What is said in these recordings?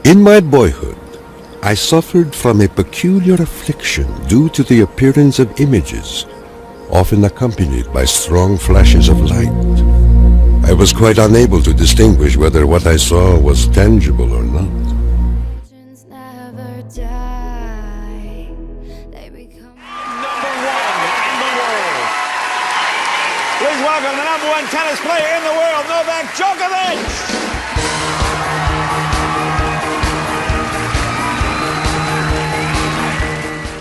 In my boyhood, I suffered from a peculiar affliction due to the appearance of images, often accompanied by strong flashes of light. I was quite unable to distinguish whether what I saw was tangible or not. Never die. They become Number one in the world. Please welcome the number one tennis player in the world, Novak Djokovic.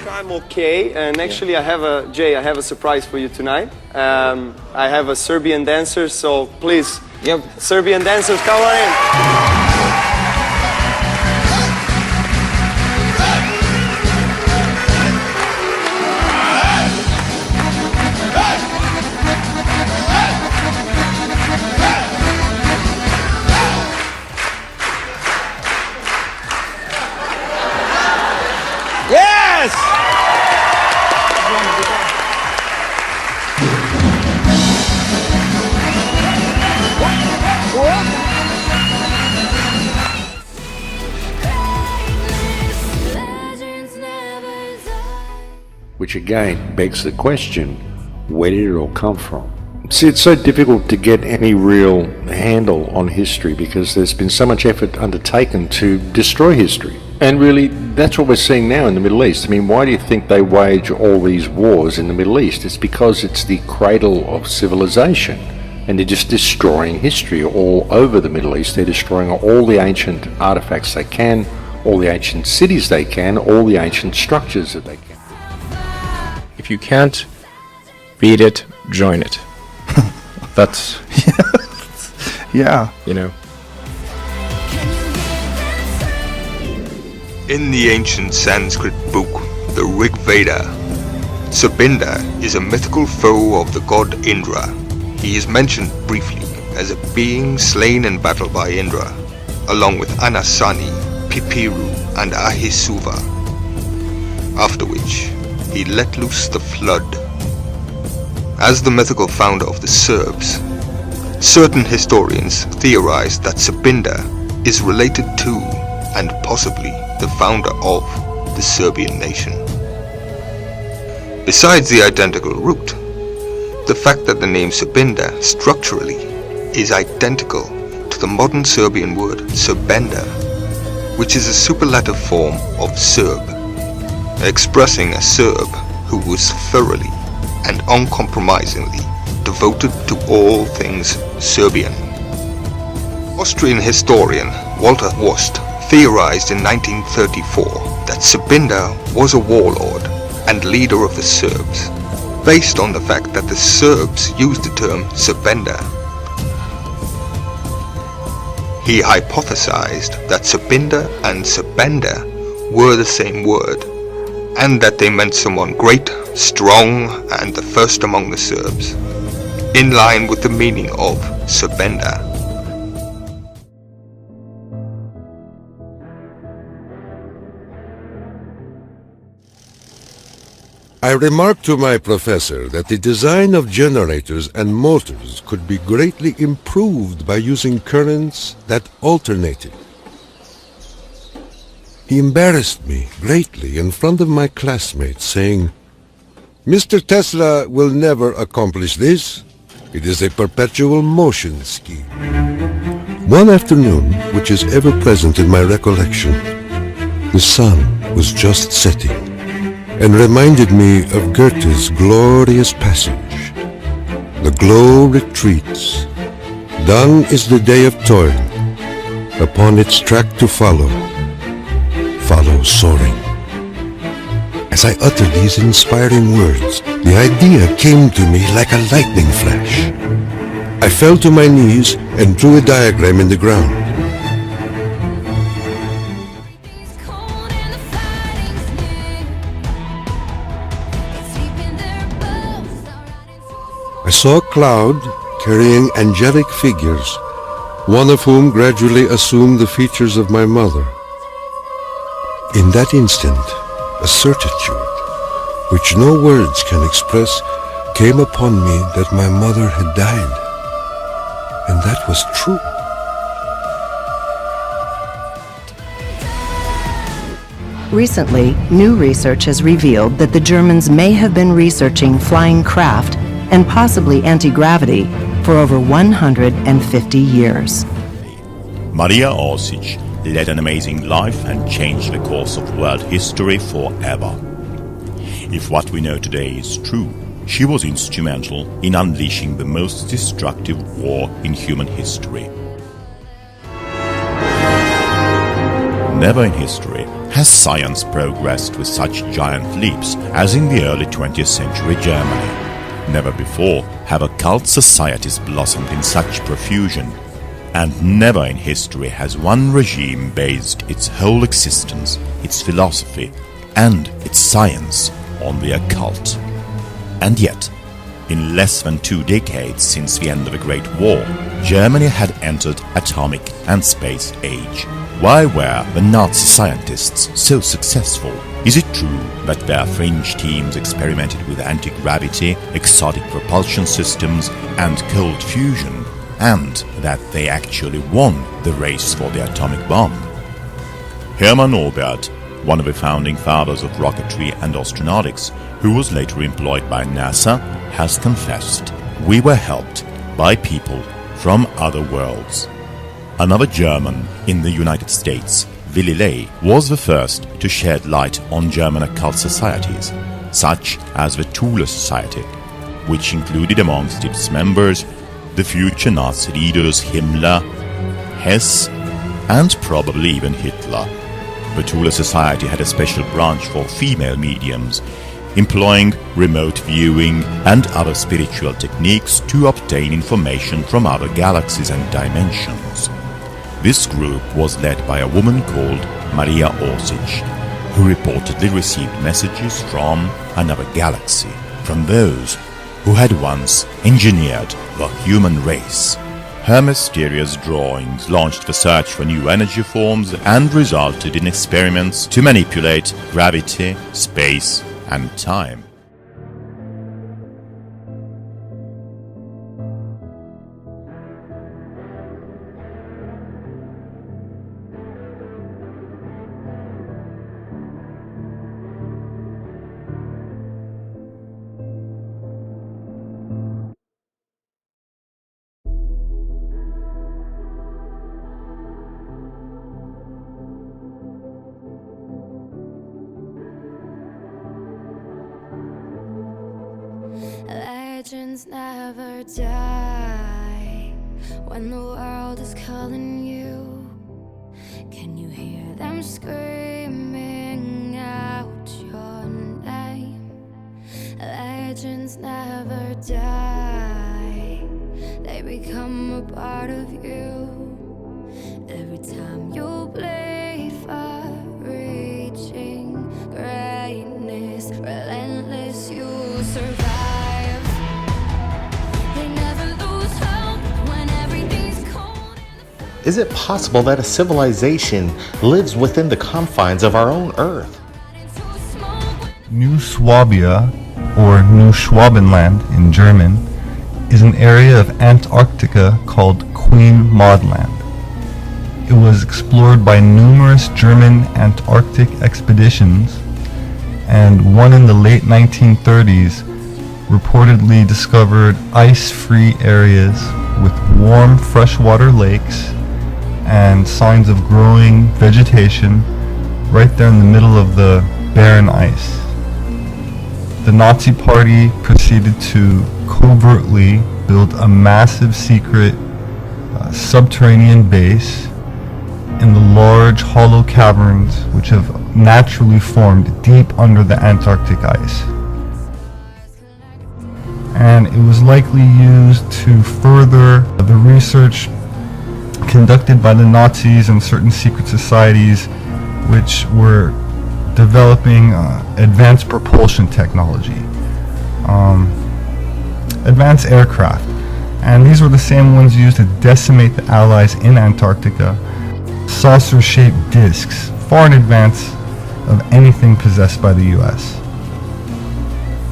I'm okay, and actually I have a surprise for you tonight. I have a Serbian dancer, so please, Serbian dancers, come on in. Yes! legends never die. Which again begs the question, where did it all come from? See, it's so difficult to get any real handle on history because there's been so much effort undertaken to destroy history. And really, that's what we're seeing now in the Middle East. I mean, why do you think they wage all these wars in the Middle East? It's because it's the cradle of civilization. And they're just destroying history all over the Middle East. They're destroying all the ancient artifacts they can, all the ancient cities they can, all the ancient structures that they can. If you can't beat it, join it. That's, Yeah. you know. In the ancient Sanskrit book, the Rig Veda, Sabinda is a mythical foe of the god Indra. He is mentioned briefly as a being slain in battle by Indra, along with Anasani, Pipiru, and Ahisuva, after which he let loose the flood. As the mythical founder of the Serbs, certain historians theorize that Sabinda is related to and possibly the founder of the Serbian nation. Besides the identical root, the fact that the name Sabinda structurally is identical to the modern Serbian word Srbenda, which is a superlative form of Serb, expressing a Serb who was thoroughly and uncompromisingly devoted to all things Serbian. Austrian historian Walter Wurst theorized in 1934 that Sabinda was a warlord and leader of the Serbs, based on the fact that the Serbs used the term Srbenda. He hypothesized that Sabinda and Srbenda were the same word, and that they meant someone great, strong, and the first among the Serbs, in line with the meaning of Srbenda. I remarked to my professor that the design of generators and motors could be greatly improved by using currents that alternated. He embarrassed me greatly in front of my classmates, saying, "Mr. Tesla will never accomplish this. It is a perpetual motion scheme." One afternoon, which is ever present in my recollection, the sun was just setting, and reminded me of Goethe's glorious passage. The glow retreats. Done is the day of toil. Upon its track to follow soaring. As I uttered these inspiring words, the idea came to me like a lightning flash. I fell to my knees and drew a diagram in the ground. It's cold and the fighting's near. It's deep in their bones, all right. I saw a cloud carrying angelic figures, one of whom gradually assumed the features of my mother. In that instant, a certitude, which no words can express, came upon me that my mother had died. And that was true. Recently, new research has revealed that the Germans may have been researching flying craft and possibly anti-gravity for over 150 years. Maria Orsic led an amazing life and changed the course of world history forever. If what we know today is true, she was instrumental in unleashing the most destructive war in human history. Never in history has science progressed with such giant leaps as in the early 20th century Germany. Never before have occult societies blossomed in such profusion, and never in history has one regime based its whole existence, its philosophy, and its science on the occult. And yet, in less than 2 decades since the end of the Great War, Germany had entered atomic and space age. Why were the Nazi scientists so successful? Is it true that their fringe teams experimented with anti-gravity, exotic propulsion systems, and cold fusion, and that they actually won the race for the atomic bomb? Hermann Oberth, one of the founding fathers of rocketry and astronautics, who was later employed by NASA, has confessed, "We were helped by people from other worlds." Another German in the United States, Willy Ley, was the first to shed light on German occult societies, such as the Thule Society, which included amongst its members the future Nazi leaders Himmler, Hess, and probably even Hitler. The Thule Society had a special branch for female mediums, employing remote viewing and other spiritual techniques to obtain information from other galaxies and dimensions. This group was led by a woman called Maria Orsic, who reportedly received messages from another galaxy, from those who had once engineered the human race. Her mysterious drawings launched the search for new energy forms and resulted in experiments to manipulate gravity, space, and time. Legends never die when the world is calling you. Can you hear them screaming out your name? Legends never die, they become a part of you. Every time you bleed for reaching greatness, relentless, you survive. Is it possible that a civilization lives within the confines of our own Earth? New Swabia, or New Schwabenland in German, is an area of Antarctica called Queen Maud Land. It was explored by numerous German Antarctic expeditions, and one in the late 1930s reportedly discovered ice-free areas with warm freshwater lakes and signs of growing vegetation right there in the middle of the barren ice. The Nazi Party proceeded to covertly build a massive secret subterranean base in the large hollow caverns which have naturally formed deep under the Antarctic ice. And it was likely used to further the research conducted by the Nazis and certain secret societies which were developing advanced propulsion technology, advanced aircraft. And these were the same ones used to decimate the Allies in Antarctica. Saucer-shaped discs, far in advance of anything possessed by the US.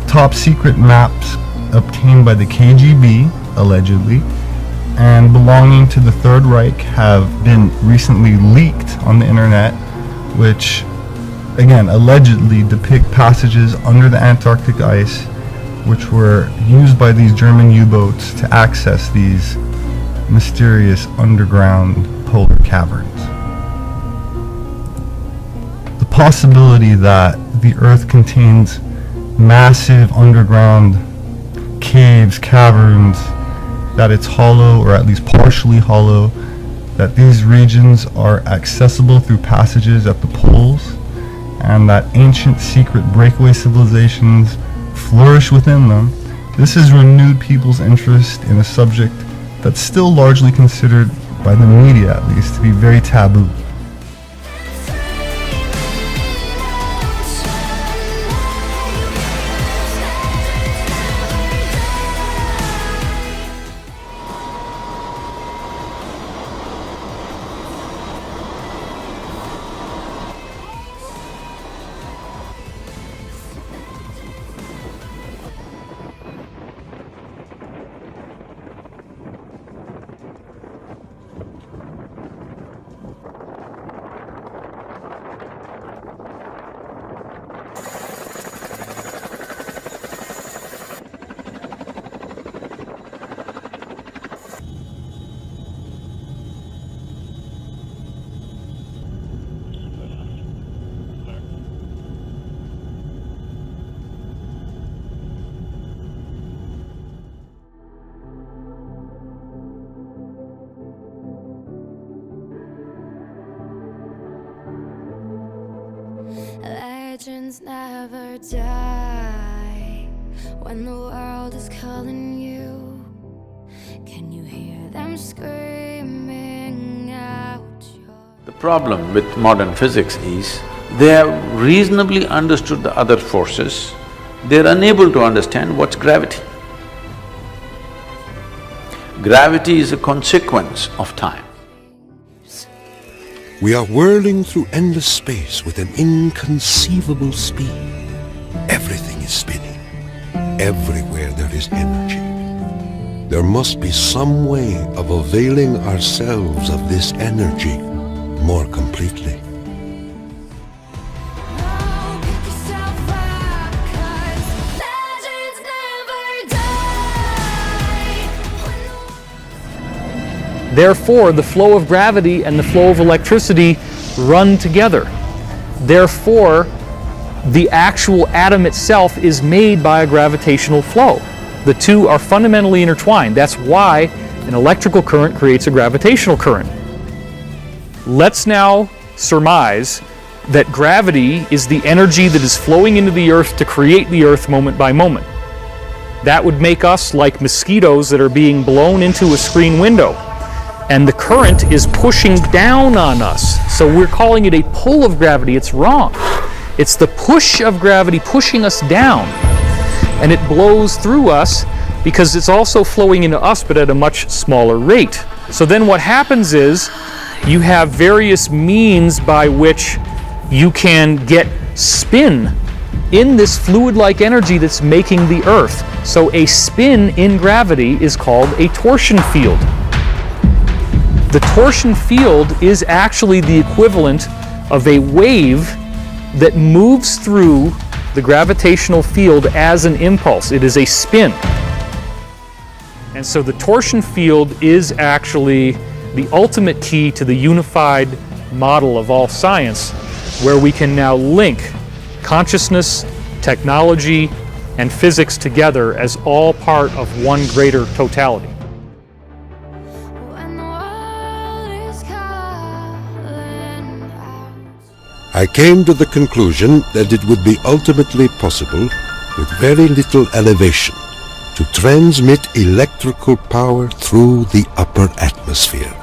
Top secret maps obtained by the KGB, allegedly, and belonging to the Third Reich have been recently leaked on the internet, which again, allegedly depict passages under the Antarctic ice which were used by these German U-boats to access these mysterious underground polar caverns. The possibility that the Earth contains massive underground caves, caverns, that it's hollow or at least partially hollow, that these regions are accessible through passages at the poles, and that ancient secret breakaway civilizations flourish within them. This has renewed people's interest in a subject that's still largely considered, by the media at least, to be very taboo. Legends never die when the world is calling you. Can you hear them screaming out your... The problem with modern physics is they have reasonably understood the other forces, they're unable to understand what's gravity. Gravity is a consequence of time. We are whirling through endless space with an inconceivable speed. Everything is spinning. Everywhere there is energy. There must be some way of availing ourselves of this energy more completely. Therefore, the flow of gravity and the flow of electricity run together. Therefore, the actual atom itself is made by a gravitational flow. The two are fundamentally intertwined. That's why an electrical current creates a gravitational current. Let's now surmise that gravity is the energy that is flowing into the Earth to create the Earth moment by moment. That would make us like mosquitoes that are being blown into a screen window. And the current is pushing down on us. So we're calling it a pull of gravity. It's wrong. It's the push of gravity pushing us down. And it blows through us because it's also flowing into us, but at a much smaller rate. So then what happens is you have various means by which you can get spin in this fluid-like energy that's making the Earth. So a spin in gravity is called a torsion field. The torsion field is actually the equivalent of a wave that moves through the gravitational field as an impulse. It is a spin. And so the torsion field is actually the ultimate key to the unified model of all science, where we can now link consciousness, technology, and physics together as all part of one greater totality. I came to the conclusion that it would be ultimately possible, with very little elevation, to transmit electrical power through the upper atmosphere.